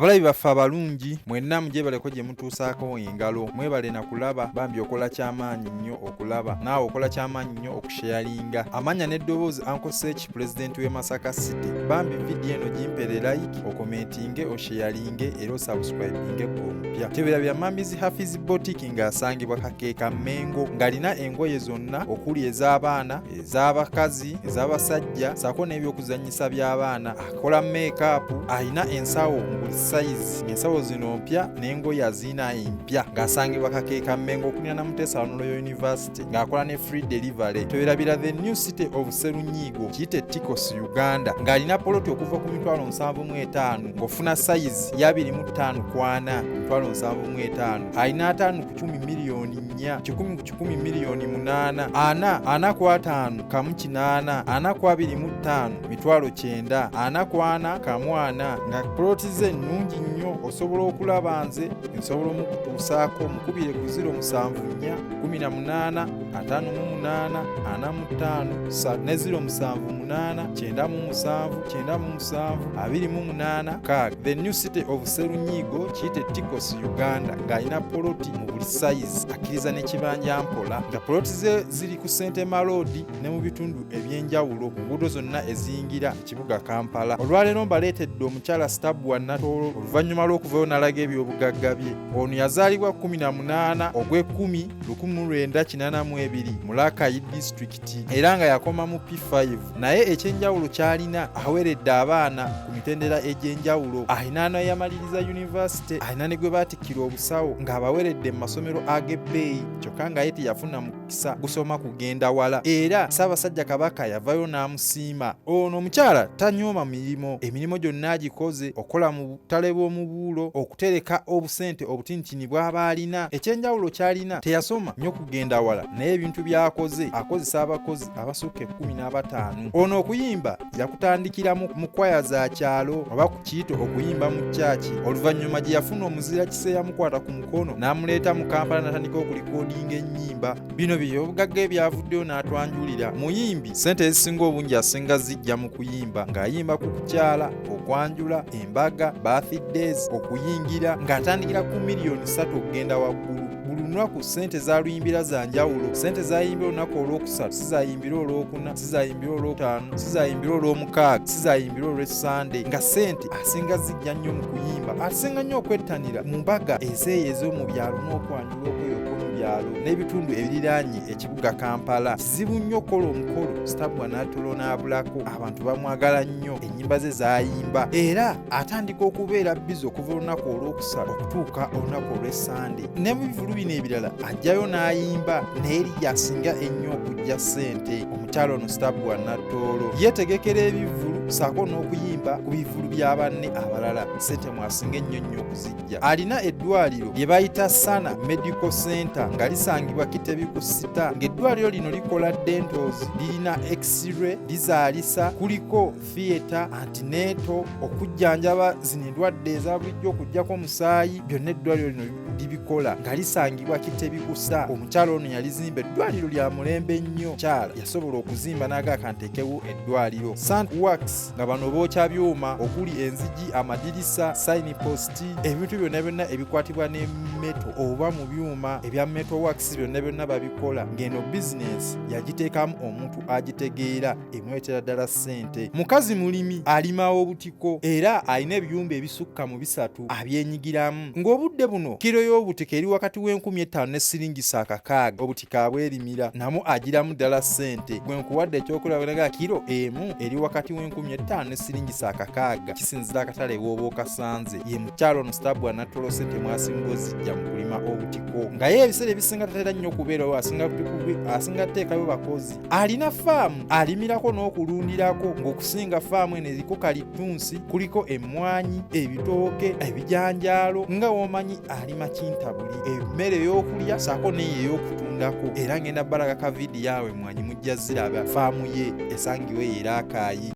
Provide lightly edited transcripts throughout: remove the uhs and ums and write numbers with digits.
abalabi baffe abalungi mwenna mujebaleko gye mutuusaako engalo mwebale na kulaba bambi okola kyamaanyi nnyo okulaba naawe okola kyamaanyi nnyo okusharinga amanya n'eddoboozi Uncle Search president w'e Masaka City bambi video eno gimpere like okomentinge osharinge era osubscribinge ku omupya tebera bya Mamizi Hafiz Boutique ng'asangibwa Kakeeka Mengo ng'alina engoye zonna okuli ez'abaana ez'abakazi ez'abasajja saako n'ebyokuzannyisa by'abaana akola make-up alina ensawo buli size ensawo zino mpya n'engoye azina empya ng'asangibwa Kakeeka Mengo okulina na Mutesa Royal University ng'akola ne free delivery teberabira the new city of Serunyigo kiyite Tikos Uganda ng'alina poloti okuva ku 75,000 ng'ofuna size ya 25 kwana 75,000 alina 5 ku 10 milioni 4 10 ku 10 milioni 8 ana ku 5 kamu 8 ana ku 25 mitwalo 9 ana ku 4 kamu 4 nga poloti ze nnungi nnyo osobola okulaba nze nsobola omukutuusaako mukubire ku 074 18 58 45 ne 078 97 97 28 kaga the new city of Serunyigo kiyite Tikos Uganda ng'alina poloti mu buli size akkiriza n'ekibanja mpola nga poloti ze ziri ku Sente Malodi ne mu bitundu ebyenjawulo mu nguudo zonna eziyingira ekibuga Kampala. Olwaleero mbaleetedde omukyala Stabua Natooro oluvannyuma lw'okuvayo n'alaga ebyobugagga bye. Ono yazaalibwa 18 ogw'ekumi 1982 mu Alaze district era nga yakoma mu P5 naye ekyenjawulo kyalina aweredde abaana ku mitendera egy'enjawulo alina n'ayamaliriza university alina ne gwe baatikkira obusawo ng'abaweredde mu masomero ag'ebbeeyi kyokka nga ye teyafuna mukisa gusoma kugenda wala era Ssaabasajja Kabaka yavayo n'amusiima. Ono omukyala tanyooma emirimu gyonna agikoze okola mu butale bw'omubuulo okutereka obusente obutinitini bw'aba alina ekyenjawulo kyalina teyasoma nnyo kugenda wala naye ebintu by'akoze akozesa abakozi abasukka 15. Ono okuyimba yakutandikira mu kwaya za kyalo oba ku kiyito okuyimba mu kyaki oluvannyuma gye yafuna omuzira kise yamukwata ku mukono n'amuleeta mu Kampala n'atandika okulikodinga ennyimba. Bino byobugagga ebyavuddeyo n'atwanjulira muyimbi sente ezisinga obungi asinga zijja mu kuyimba ng'ayimba ku kukyala okwanjula embaga birthdays okuyingira ng'atandikira ku milioni 3 okugenda waggulu. Buli lunaku sente zaaluyimbira za njawulo. Sente zaayimbira olunaku olwokusatu sizayimbira olwokuna sizayimbira olwokutaano sizayimbira olw'omukaaga sizayimbira olw'essande nga sente asinga zijja nnyo mu kuyimba asinga nnyo okwettanira mu mbaga ezeeyo ez'omu byalo n'okwanjula okweyoka mu byalo n'ebitundu ebiriraanye ekibuga Kampala. Kizibu nnyo okukola omukolo Stabua Natooro n'abulako abantu bamwagala nnyo ennyimba ze zaayimba era atandika okubeera bizi okuva olunaku olwokusatu okutuuka olunaku olw'essande ne mu bivulu bino ebirala ajjayo n'ayimba naye eri yasinga ennyo okujja sente. Omukyalo ono Stabua Natooro yeetegekera ebivulu saako n'okuyimba ku bivulu bya banne abalala sente mwasinga ennyo okuzijja. Alina eddwaliro lye bayita SAHA Medical Center nga lisangibwa Kitebi ku Sita ng'eddwaliro lino likola dentals lirina x-ray lizaalisa kuliko theatre antenatal okujjanjaba zino endwadde eza bulijjo okujjako omusaayi byonna eddwaliro lino libikola nga lisangibwa Kitebi ku Sita. Omukyalo ono yalizimba eddwaliro lya mulembe nnyo kyala yasobola okuzimba n'agakanteekewo eddwaliro Sant Works nga bano bookya byuma okuli enzigi amadirisa signpost ebintu byonna ebikwatibwa ne meto oba mu byuma ebya metal works byonna babikola ng'eno business yagiteekamu omuntu agitegeera emwetera ddala sente. Mukazi mulimi alimawo obutiko era alina ebiyumba ebisukka mu 3 abyenyigiramu ng'obudde buno kiro y'obutiko eri wakati w'50 ne siringi 600 obutiko abwerimira namu agiramu ddala sente gwe nkuwadde ekyokulabiraga kiro emu eri wakati w'50 ne siringi 600 kisinzira akatale w'oba okasanze. Ye mukyalo ono Stabua Natooro sente mwasinga ozijja mu kulima obutiko nga ye ebiseera ebisinga tatera nnyo okubeerawo asinga teekayo bakozi. Alina faamu alimirako n'okulundirako ng'okusinga faamu eno eriko kalitunsi kuliko emmwanyi ebitooke ebijanjaalo nga w'omanyi alima kintabuli emmere ey'okulya saako neyo ey'okutundako era ngenda balaga ka vidiyo yawe mwanyi mujja ziraba faamu ye esangiwe era akaayi.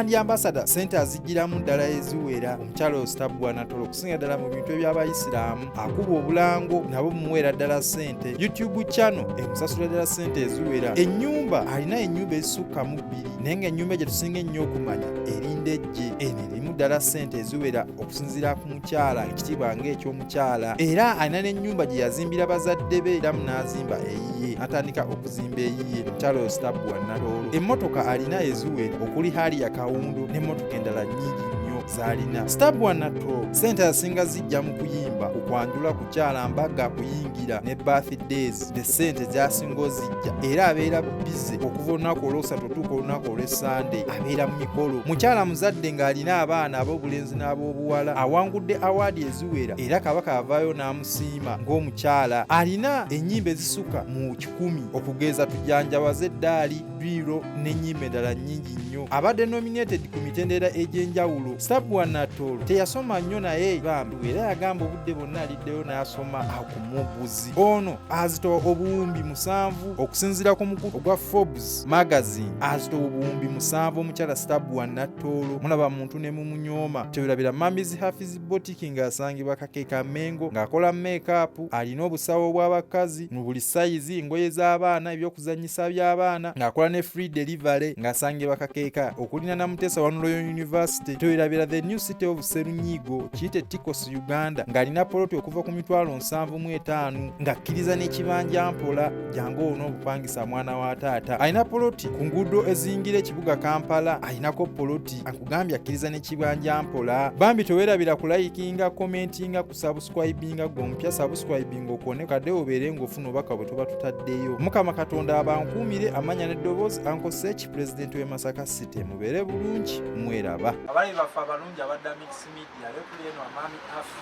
brand ambassador Sente azigiramu ddala eziwera omukyala Stabua Natooro okusinga ddala mu bintu eby'abayisiraamu akuba obulango nabo mumuweera ddala ssente. YouTube channel emusasula ddala ssente eziwera. Ennyumba alina ennyumba ezisukka mu 2 naye ng'ennyumba gye tusinga ennyo okumanya erindejje eno erimu ddala ssente eziwera okusinziira ku mukyala ekitiibwa ng'eky'omukyala era alina n'ennyumba gye yazimbira bazadde be era munazimba eyiye atandika okuzimba eyiye omukyala Stabua Natooro. Emmotoka alina eziwera okuli hali ya kawundu n'emmotoka endala nnyingi nnyo z'alina. Stabua Natooro ssente asinga zijja mu kuyimba okwanjula kukyala mbaga kuyingira ne birthdays ne ssente z'asinga ozijja era abeera bize okuva olunaku olw'okusatu otuuka olunaku olw'essande abeera mu mikolo. Mukyala muzadde ng'alina abaana ab'obulenzi n'ab'obuwala awangudde awaadi eziwera era kabaka avaayo n'amusiima ng'omukyala. Alina ennyimba ezisukka mu 100 okugeza tujanjawaze eddaali biro n'ennyimba endala nnyingi nnyo. Abadde nominated ku mitendera egy'enjawulo. Stabua Natooro teyasoma nnyo naye bambi era yagamba obudde bonna aliddeyo n'asoma akumubuzi. Ono azitowa obuwumbi 7 okusinziira ku mukutu ogwa Forbes magazine azitowa obuwumbi 7 omukyala Stabua Natooro. Mulaba muntu ne mumunyooma tewerabira Mami's Hafiz Boutique ng'asangibwa Kakeeka Mengo ng'akola make-up alina obusawo bw'abakazi mu buli sayizi engoye z'abaana ebyokuzannyisa by'abaana ng'akola ne free delivery ng'asangibwa Kakeeka okulina Namutesa wa Royal University. Tewerabira the new city of Serunyigo kiyite Tikos Uganda ng'alina poloti okuva ku 75,000 ng'akkiriza n'ekibanja mpola jangu ono obupangisa mwana wa taata. Alina poloti ku nguudo eziyingira ekibuga Kampala alinako poloti akugambye akkiriza n'ekibanja mpola. Bambi tewerabira kulayikinga commentinga ku subscribinga gwe omupya subscribinga okone kadde obeere ng'ofuna obubaka bwe tuba tutaddeyo. Mukama Katonda abankuumire amanya n'eddoboozi Uncle Sech president w'e Masaka City mubeere bulungi mweraba. Abali baffe abalungi abadda Mix Media lekuli eno amaami afu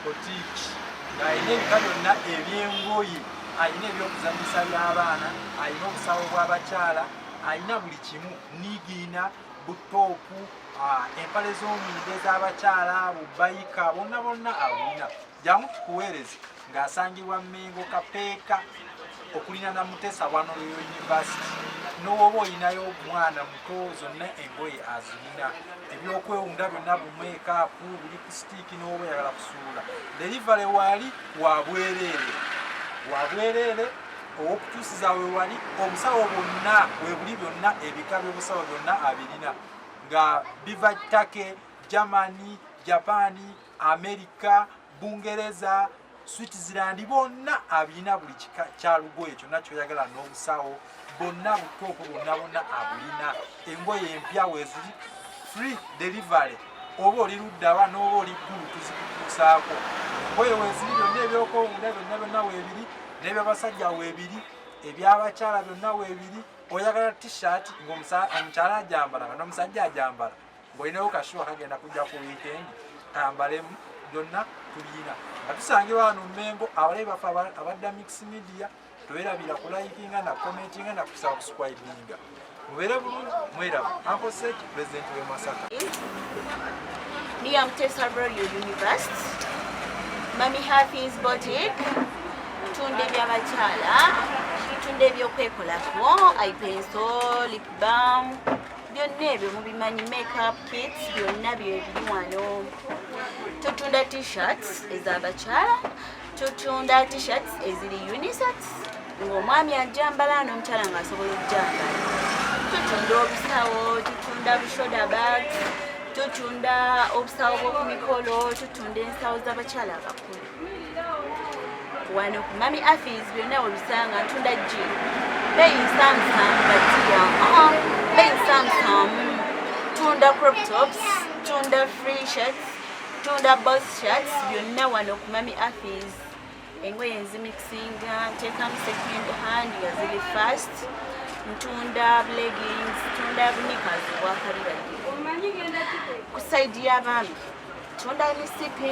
boutique ng'alina ebika byonna eby'engoye alina ebyokuzannyisa by'abaana alina obusawo bw'abakyala alina buli kimu nigiina butoopu empale z'omwenge ez'abakyala bubayika bonna abulina. Jangu tukuweereze ng'asangibwa Mengo Kapeeka okulina Namutesa wa Royal University. N'oba olinayo omwana muto zonna engoye azirina ebyokwewunda byonna bu make-up buli ku stiiki n'oba oyagala kusuula. Delivery waali wabwereere ow'okutuusiza we wali obusawo bwonna webuli byonna ebika by'obusawo byonna abirina nga biva Take, Germany, Japan, America, Bungereza, Switzerland bonna abirina buli kika kya lugoye kyonna kyoyagala n'obusawo bonna butoopu bonna abulina. Engoye empya weeziri free delivery oba oli luddawa n'oba oli ggulu tuzikutuusaako. Engoye weeziri byonna ebyokwewunda byonna weebiri n'ebyabasajja weebiri eby'abakyala byonna weebiri. Oyagala t-shirt ng'omukyala ajambala nga n'omusajja ajambala ng'olinayo kashuwa kagenda kujja ku weekend ayambalemu byonna tulina nga tusangibwa wano Mengo. Abalabi baffe abadda Mix Media towerabira kulayikinga na commentinga na kusubscribinga mubeere bulungi mweraba. Uncle Sech president w'e Masaka. Ni Namutesa Royal University Mami Hafiz Boutique tunda ebyabakyala tunda ebyokwekolako ipenso lip balm byonna ebyo mubimanyi make-up kits byonna byebiri wano. Tutunda t-shirts ez'abakyala tutunda t-shirts eziri unisex ng'omwami ajambala n'omukyala ng'asobola okujambala. Tutunda obusawo tutunda bushoda bags tutunda obusawo bw'oku mikolo tutunda ensawo z'abakyala abakulu. Wano ku Mami Hafiz byonna webisanga ntunda jean beyi nsamusamu batiya beyi nsamusamu. Tunda crop tops tunda free shirts tunda boss shirts byonna wano ku Mami Hafiz. Engoye nzimixinga nteekamu second hand nga ziri fast. Ntunda leggings tunda knickers obwakabibadde. Ku side y'abaami tunda misipi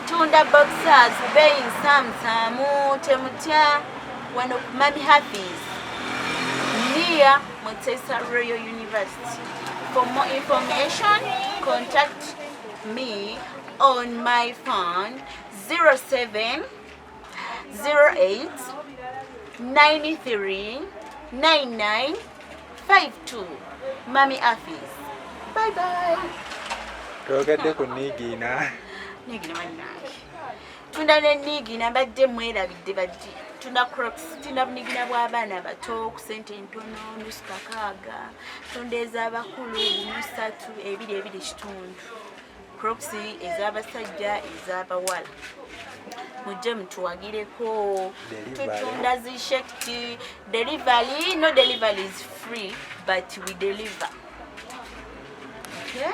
tunda boxers beyi nsamusamu temutya wano ku Mami Hafiz near Namutesa Royal University. For more information contact me on my phone 0708 93 9952. Mami Hafiz. Bye bye. Twogadde ku Niigiina. Niigiina bannange. Tunda ne Niigiina badde mwerabidde badde. Tunda Crocs, tunda Niigiina bw'abaana bato ku ssente ntono, nusu kakaaga. Tunda ez'abakulu nusu 2 kitundu. Crocs ez'abasajja ez'abawala. Mujje mutuwagireko. Tutunda zishekti. Delivery, no delivery is free, but we deliver. Okay?